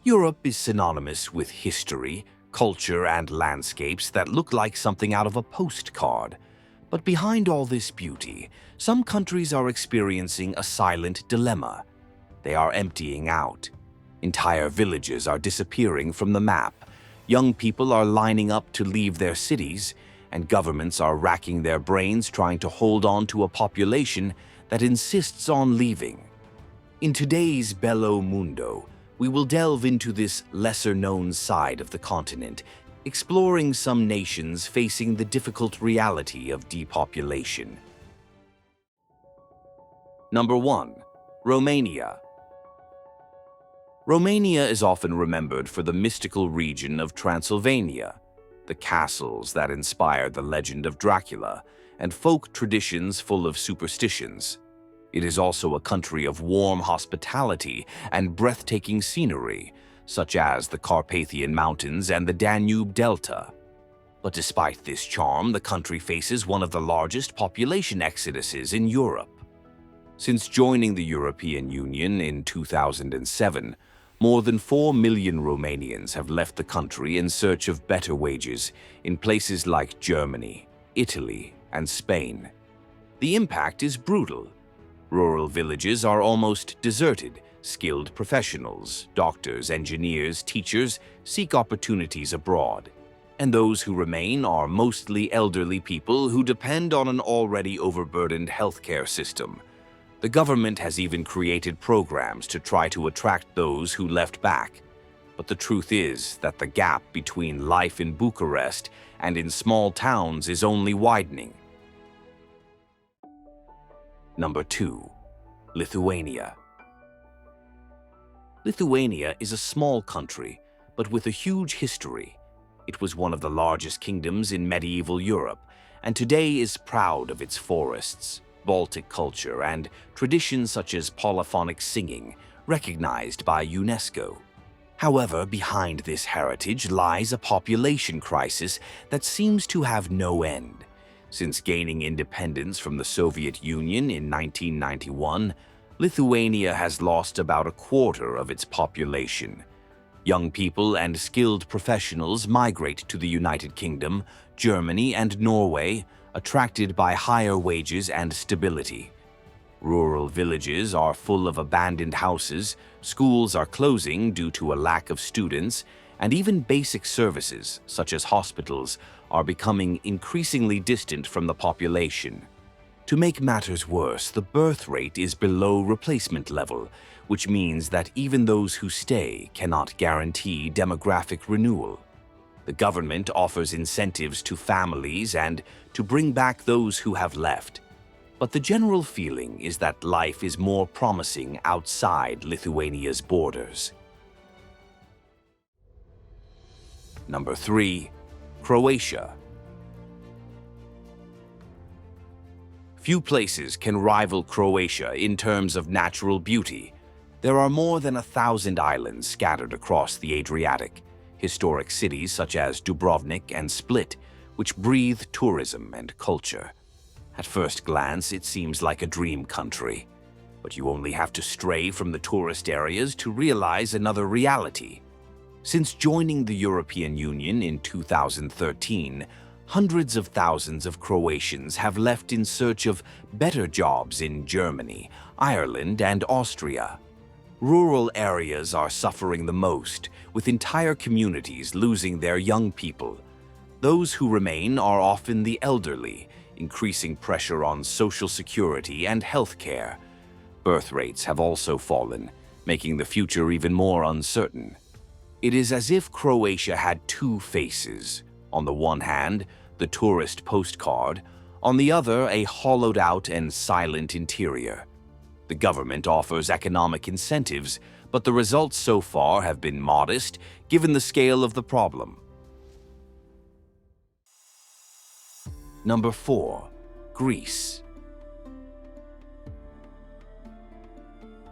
Europe is synonymous with history, culture, and landscapes that look like something out of a postcard. But behind all this beauty, some countries are experiencing a silent dilemma. They are emptying out. Entire villages are disappearing from the map. Young people are lining up to leave their cities, and governments are racking their brains trying to hold on to a population that insists on leaving. In today's Bello Mundo, we will delve into this lesser-known side of the continent, exploring some nations facing the difficult reality of depopulation. Number 1. Romania. Romania is often remembered for the mystical region of Transylvania, the castles that inspired the legend of Dracula, and folk traditions full of superstitions. It is also a country of warm hospitality and breathtaking scenery, such as the Carpathian Mountains and the Danube Delta. But despite this charm, the country faces one of the largest population exoduses in Europe. Since joining the European Union in 2007, more than 4 million Romanians have left the country in search of better wages in places like Germany, Italy, and Spain. The impact is brutal. Rural villages are almost deserted. Skilled professionals, doctors, engineers, teachers seek opportunities abroad. And those who remain are mostly elderly people who depend on an already overburdened healthcare system. The government has even created programs to try to attract those who left back. But the truth is that the gap between life in Bucharest and in small towns is only widening. Number 2. Lithuania. Lithuania is a small country, but with a huge history. It was one of the largest kingdoms in medieval Europe, and today is proud of its forests, Baltic culture, and traditions such as polyphonic singing, recognized by UNESCO. However, behind this heritage lies a population crisis that seems to have no end. Since gaining independence from the Soviet Union in 1991, Lithuania has lost about a quarter of its population. Young people and skilled professionals migrate to the United Kingdom, Germany, and Norway, attracted by higher wages and stability. Rural villages are full of abandoned houses, schools are closing due to a lack of students, and even basic services, such as hospitals, are becoming increasingly distant from the population. To make matters worse, the birth rate is below replacement level, which means that even those who stay cannot guarantee demographic renewal. The government offers incentives to families and to bring back those who have left. But the general feeling is that life is more promising outside Lithuania's borders. Number 3. Croatia. Few places can rival Croatia in terms of natural beauty. There are more than 1,000 islands scattered across the Adriatic, historic cities such as Dubrovnik and Split, which breathe tourism and culture. At first glance, it seems like a dream country, but you only have to stray from the tourist areas to realize another reality. Since joining the European Union in 2013, hundreds of thousands of Croatians have left in search of better jobs in Germany, Ireland, and Austria. Rural areas are suffering the most, with entire communities losing their young people. Those who remain are often the elderly, increasing pressure on social security and health care. Birth rates have also fallen, making the future even more uncertain. It is as if Croatia had two faces. On the one hand, the tourist postcard, on the other, a hollowed-out and silent interior. The government offers economic incentives, but the results so far have been modest, given the scale of the problem. Number 4. Greece.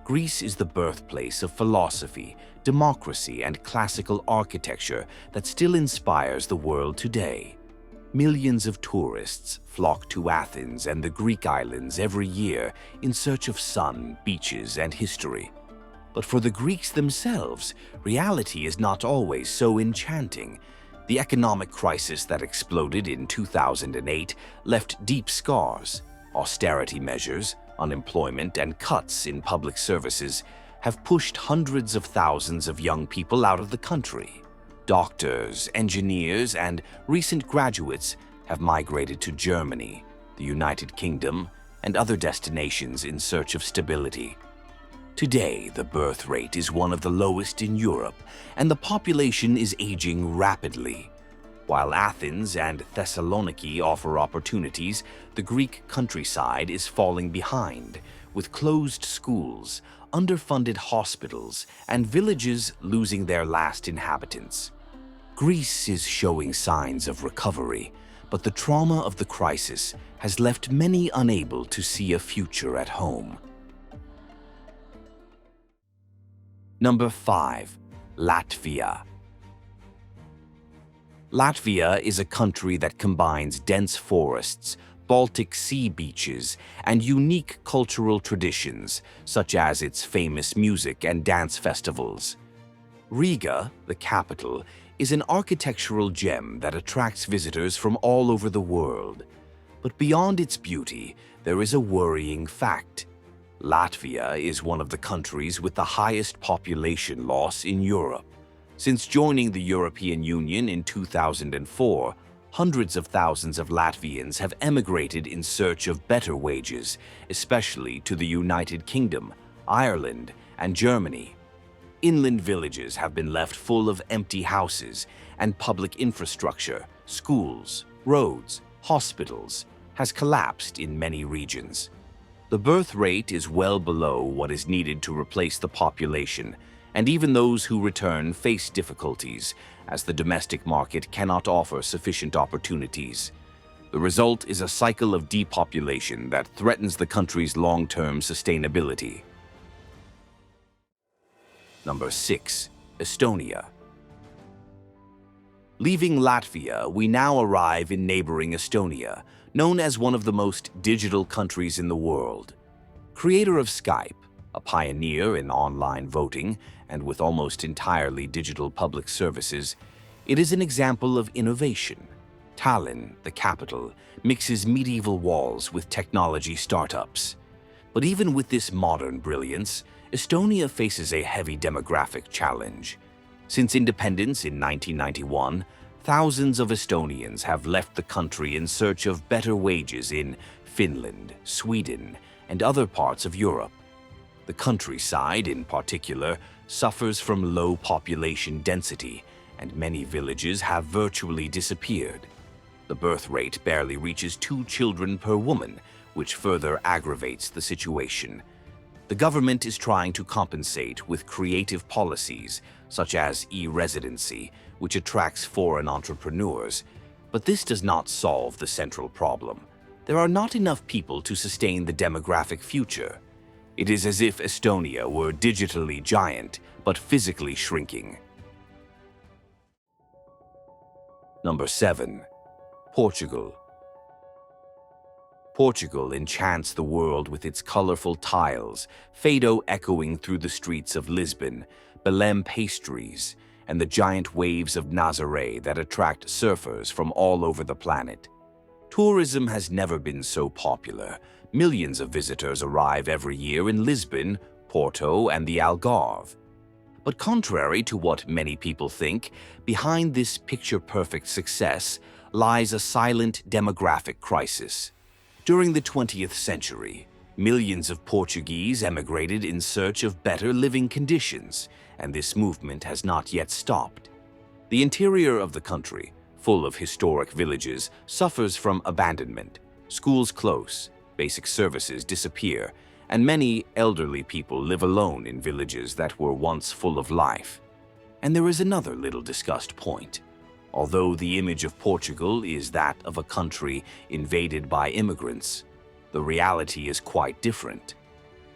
Greece is the birthplace of philosophy, democracy, and classical architecture that still inspires the world today. Millions of tourists flock to Athens and the Greek islands every year in search of sun, beaches, and history. But for the Greeks themselves, reality is not always so enchanting. The economic crisis that exploded in 2008 left deep scars. Austerity measures, unemployment, and cuts in public services have pushed hundreds of thousands of young people out of the country. Doctors, engineers, and recent graduates have migrated to Germany, the United Kingdom, and other destinations in search of stability. Today, the birth rate is one of the lowest in Europe, and the population is aging rapidly. While Athens and Thessaloniki offer opportunities, the Greek countryside is falling behind, with closed schools, underfunded hospitals, and villages losing their last inhabitants. Greece is showing signs of recovery, but the trauma of the crisis has left many unable to see a future at home. Number 5. Latvia. Latvia is a country that combines dense forests, Baltic Sea beaches, and unique cultural traditions, such as its famous music and dance festivals. Riga, the capital, is an architectural gem that attracts visitors from all over the world. But beyond its beauty, there is a worrying fact. Latvia is one of the countries with the highest population loss in Europe. Since joining the European Union in 2004, hundreds of thousands of Latvians have emigrated in search of better wages, especially to the United Kingdom, Ireland, and Germany. Inland villages have been left full of empty houses, and public infrastructure, schools, roads, hospitals, has collapsed in many regions. The birth rate is well below what is needed to replace the population, and even those who return face difficulties, as the domestic market cannot offer sufficient opportunities. The result is a cycle of depopulation that threatens the country's long-term sustainability. Number 6. Estonia. Leaving Latvia, we now arrive in neighboring Estonia, known as one of the most digital countries in the world. Creator of Skype, a pioneer in online voting, and with almost entirely digital public services, it is an example of innovation. Tallinn, the capital, mixes medieval walls with technology startups. But even with this modern brilliance, Estonia faces a heavy demographic challenge. Since independence in 1991, thousands of Estonians have left the country in search of better wages in Finland, Sweden, and other parts of Europe. The countryside, in particular, suffers from low population density, and many villages have virtually disappeared. The birth rate barely reaches 2 children per woman, which further aggravates the situation. The government is trying to compensate with creative policies, such as e-residency, which attracts foreign entrepreneurs. But this does not solve the central problem. There are not enough people to sustain the demographic future. It is as if Estonia were digitally giant, but physically shrinking. Number 7. Portugal. Portugal enchants the world with its colorful tiles, fado echoing through the streets of Lisbon, Belém pastries, and the giant waves of Nazaré that attract surfers from all over the planet. Tourism has never been so popular. Millions of visitors arrive every year in Lisbon, Porto, and the Algarve. But contrary to what many people think, behind this picture-perfect success lies a silent demographic crisis. During the 20th century, millions of Portuguese emigrated in search of better living conditions, and this movement has not yet stopped. The interior of the country, full of historic villages, suffers from abandonment. Schools close, basic services disappear, and many elderly people live alone in villages that were once full of life. And there is another little discussed point. Although the image of Portugal is that of a country invaded by immigrants, the reality is quite different.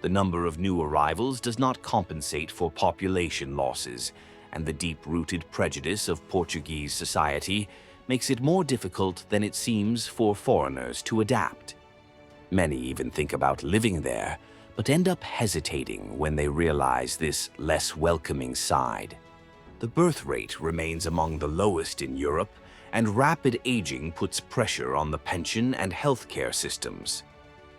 The number of new arrivals does not compensate for population losses, and the deep-rooted prejudice of Portuguese society makes it more difficult than it seems for foreigners to adapt. Many even think about living there, but end up hesitating when they realize this less welcoming side. The birth rate remains among the lowest in Europe, and rapid aging puts pressure on the pension and healthcare systems.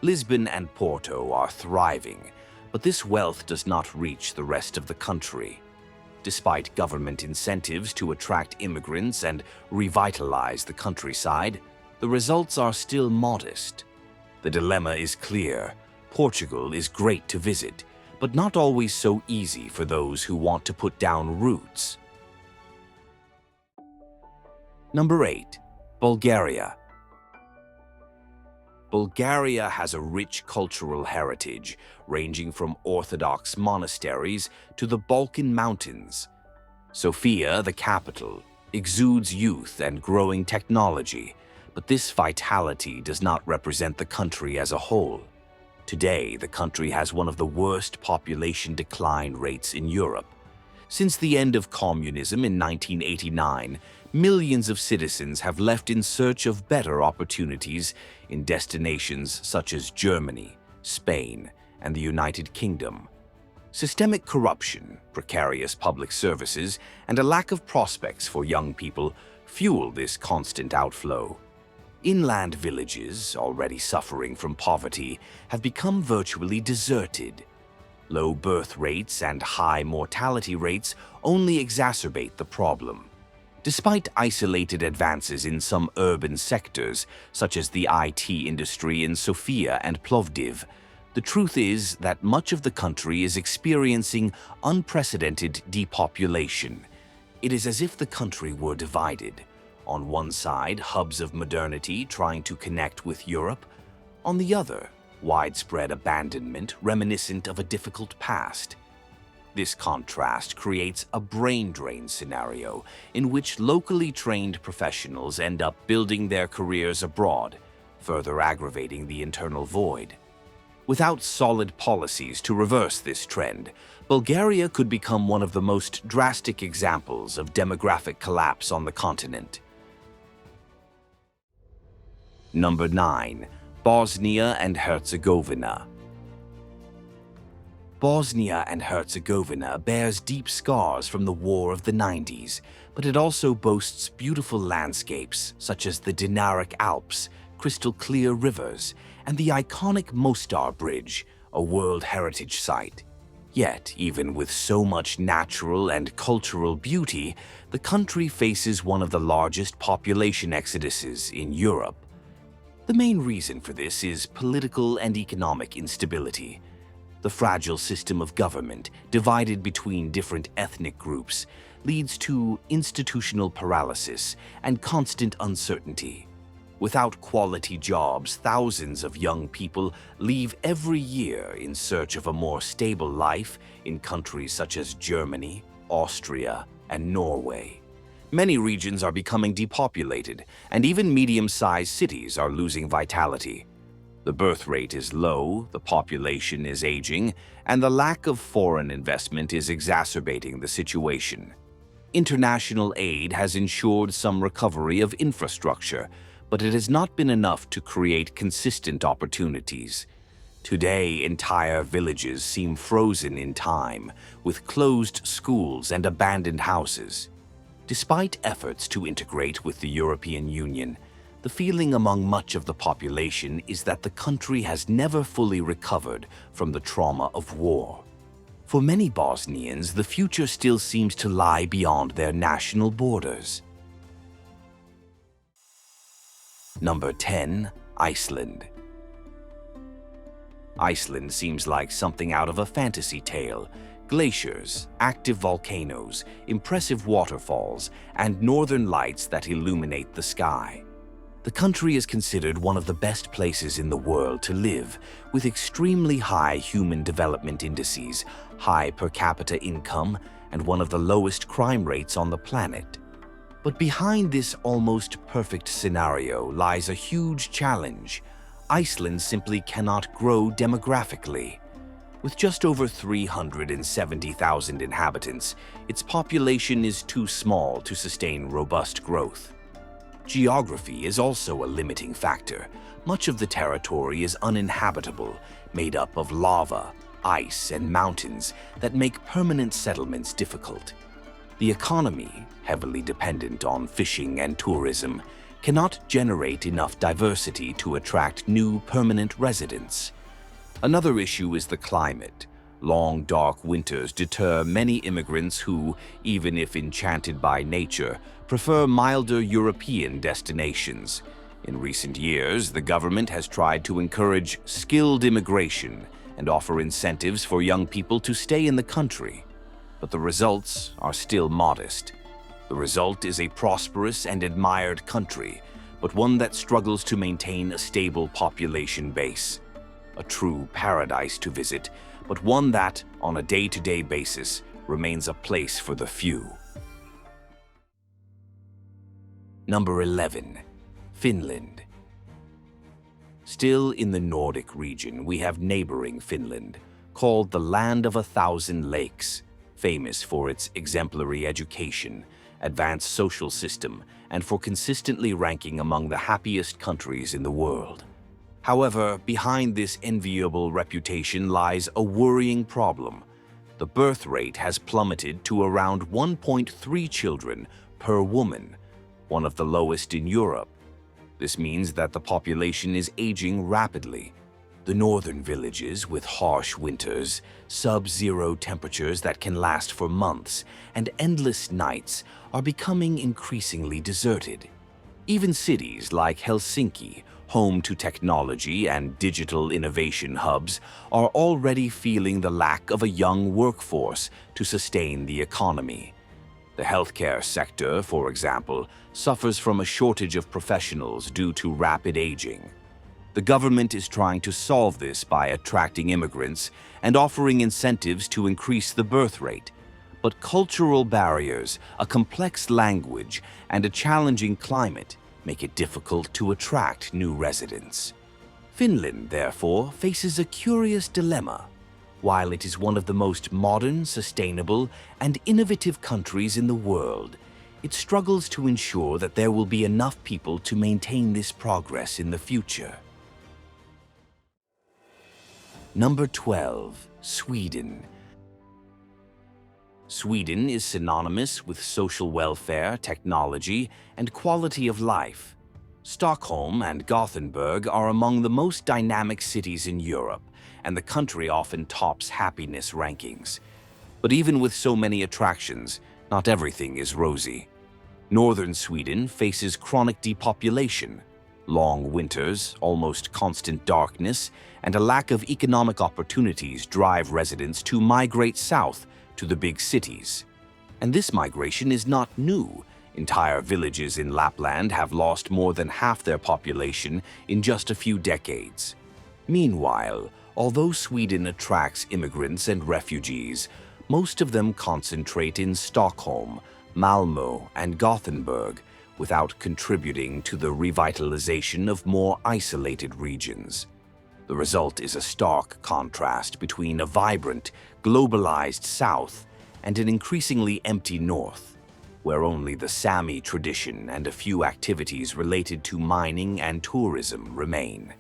Lisbon and Porto are thriving, but this wealth does not reach the rest of the country. Despite government incentives to attract immigrants and revitalize the countryside, the results are still modest. The dilemma is clear. Portugal is great to visit, but not always so easy for those who want to put down roots. Number 8. Bulgaria. Bulgaria has a rich cultural heritage, ranging from Orthodox monasteries to the Balkan Mountains. Sofia, the capital, exudes youth and growing technology, but this vitality does not represent the country as a whole. Today, the country has one of the worst population decline rates in Europe. Since the end of communism in 1989, millions of citizens have left in search of better opportunities in destinations such as Germany, Spain, and the United Kingdom. Systemic corruption, precarious public services, and a lack of prospects for young people fuel this constant outflow. Inland villages, already suffering from poverty, have become virtually deserted. Low birth rates and high mortality rates only exacerbate the problem. Despite isolated advances in some urban sectors, such as the IT industry in Sofia and Plovdiv, the truth is that much of the country is experiencing unprecedented depopulation. It is as if the country were divided. On one side, hubs of modernity trying to connect with Europe. On the other, widespread abandonment reminiscent of a difficult past. This contrast creates a brain drain scenario in which locally trained professionals end up building their careers abroad, further aggravating the internal void. Without solid policies to reverse this trend, Bulgaria could become one of the most drastic examples of demographic collapse on the continent. Number 9. Bosnia and Herzegovina. Bosnia and Herzegovina bears deep scars from the War of the 90s, but it also boasts beautiful landscapes such as the Dinaric Alps, crystal-clear rivers, and the iconic Mostar Bridge, a World Heritage Site. Yet, even with so much natural and cultural beauty, the country faces one of the largest population exoduses in Europe. The main reason for this is political and economic instability. The fragile system of government, divided between different ethnic groups, leads to institutional paralysis and constant uncertainty. Without quality jobs, thousands of young people leave every year in search of a more stable life in countries such as Germany, Austria, and Norway. Many regions are becoming depopulated, and even medium-sized cities are losing vitality. The birth rate is low, the population is aging, and the lack of foreign investment is exacerbating the situation. International aid has ensured some recovery of infrastructure, but it has not been enough to create consistent opportunities. Today, entire villages seem frozen in time, with closed schools and abandoned houses. Despite efforts to integrate with the European Union, the feeling among much of the population is that the country has never fully recovered from the trauma of war. For many Bosnians, the future still seems to lie beyond their national borders. Number 10. Iceland. Iceland seems like something out of a fantasy tale. Glaciers, active volcanoes, impressive waterfalls, and northern lights that illuminate the sky. The country is considered one of the best places in the world to live, with extremely high human development indices, high per capita income, and one of the lowest crime rates on the planet. But behind this almost perfect scenario lies a huge challenge. Iceland simply cannot grow demographically. With just over 370,000 inhabitants, its population is too small to sustain robust growth. Geography is also a limiting factor. Much of the territory is uninhabitable, made up of lava, ice, and mountains that make permanent settlements difficult. The economy, heavily dependent on fishing and tourism, cannot generate enough diversity to attract new permanent residents. Another issue is the climate. Long, dark winters deter many immigrants who, even if enchanted by nature, prefer milder European destinations. In recent years, the government has tried to encourage skilled immigration and offer incentives for young people to stay in the country. But the results are still modest. The result is a prosperous and admired country, but one that struggles to maintain a stable population base. A true paradise to visit, but one that, on a day-to-day basis, remains a place for the few. Number 11. Finland. Still in the Nordic region, we have neighboring Finland, called the Land of 1,000 Lakes, famous for its exemplary education, advanced social system, and for consistently ranking among the happiest countries in the world. However, behind this enviable reputation lies a worrying problem. The birth rate has plummeted to around 1.3 children per woman, one of the lowest in Europe. This means that the population is aging rapidly. The northern villages, with harsh winters, sub-zero temperatures that can last for months, and endless nights, are becoming increasingly deserted. Even cities like Helsinki, home to technology and digital innovation hubs, are already feeling the lack of a young workforce to sustain the economy. The healthcare sector, for example, suffers from a shortage of professionals due to rapid aging. The government is trying to solve this by attracting immigrants and offering incentives to increase the birth rate. But cultural barriers, a complex language, and a challenging climate make it difficult to attract new residents. Finland, therefore, faces a curious dilemma. While it is one of the most modern, sustainable, and innovative countries in the world, it struggles to ensure that there will be enough people to maintain this progress in the future. Number 12. Sweden. Sweden is synonymous with social welfare, technology, and quality of life. Stockholm and Gothenburg are among the most dynamic cities in Europe, and the country often tops happiness rankings. But even with so many attractions, not everything is rosy. Northern Sweden faces chronic depopulation, long winters, almost constant darkness, and a lack of economic opportunities drive residents to migrate south to the big cities. And this migration is not new. Entire villages in Lapland have lost more than half their population in just a few decades. Meanwhile, although Sweden attracts immigrants and refugees, most of them concentrate in Stockholm, Malmö, and Gothenburg, without contributing to the revitalization of more isolated regions. The result is a stark contrast between a vibrant, globalized South and an increasingly empty North, where only the Sami tradition and a few activities related to mining and tourism remain.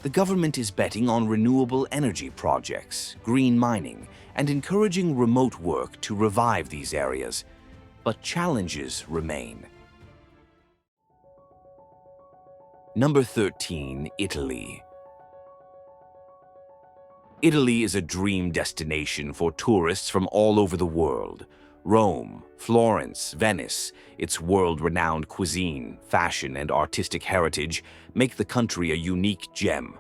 The government is betting on renewable energy projects, green mining, and encouraging remote work to revive these areas, but challenges remain. Number 13. Italy. Italy is a dream destination for tourists from all over the world. Rome, Florence, Venice, its world-renowned cuisine, fashion, and artistic heritage make the country a unique gem.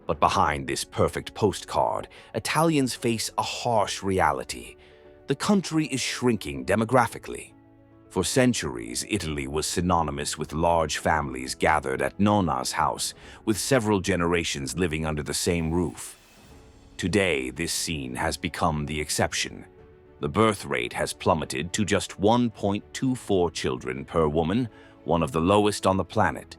But behind this perfect postcard, Italians face a harsh reality. The country is shrinking demographically. For centuries, Italy was synonymous with large families gathered at Nonna's house, with several generations living under the same roof. Today, this scene has become the exception. The birth rate has plummeted to just 1.24 children per woman, one of the lowest on the planet.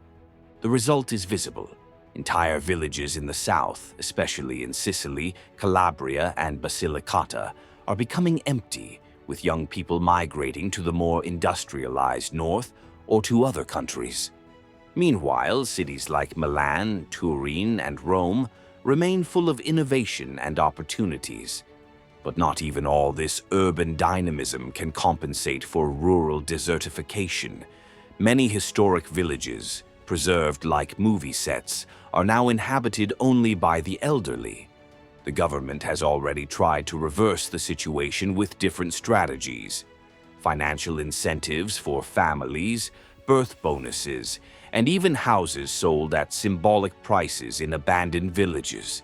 The result is visible. Entire villages in the south, especially in Sicily, Calabria, and Basilicata, are becoming empty, with young people migrating to the more industrialized north or to other countries. Meanwhile, cities like Milan, Turin, and Rome remain full of innovation and opportunities. But not even all this urban dynamism can compensate for rural desertification. Many historic villages, preserved like movie sets, are now inhabited only by the elderly. The government has already tried to reverse the situation with different strategies: financial incentives for families, birth bonuses, and even houses sold at symbolic prices in abandoned villages.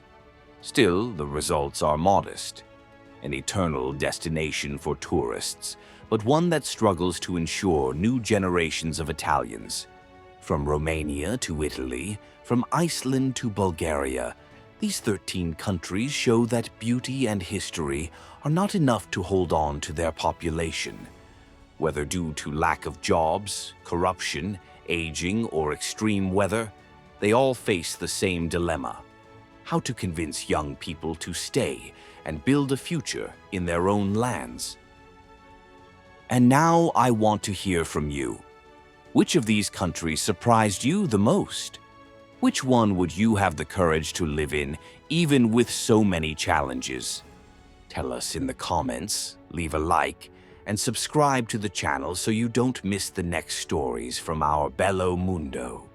Still, the results are modest. An eternal destination for tourists, but one that struggles to ensure new generations of Italians. From Romania to Italy, from Iceland to Bulgaria, these 13 countries show that beauty and history are not enough to hold on to their population. Whether due to lack of jobs, corruption, aging, or extreme weather, they all face the same dilemma: how to convince young people to stay and build a future in their own lands. And now I want to hear from you. Which of these countries surprised you the most? Which one would you have the courage to live in, even with so many challenges? Tell us in the comments, leave a like, and subscribe to the channel so you don't miss the next stories from our Bello Mundo.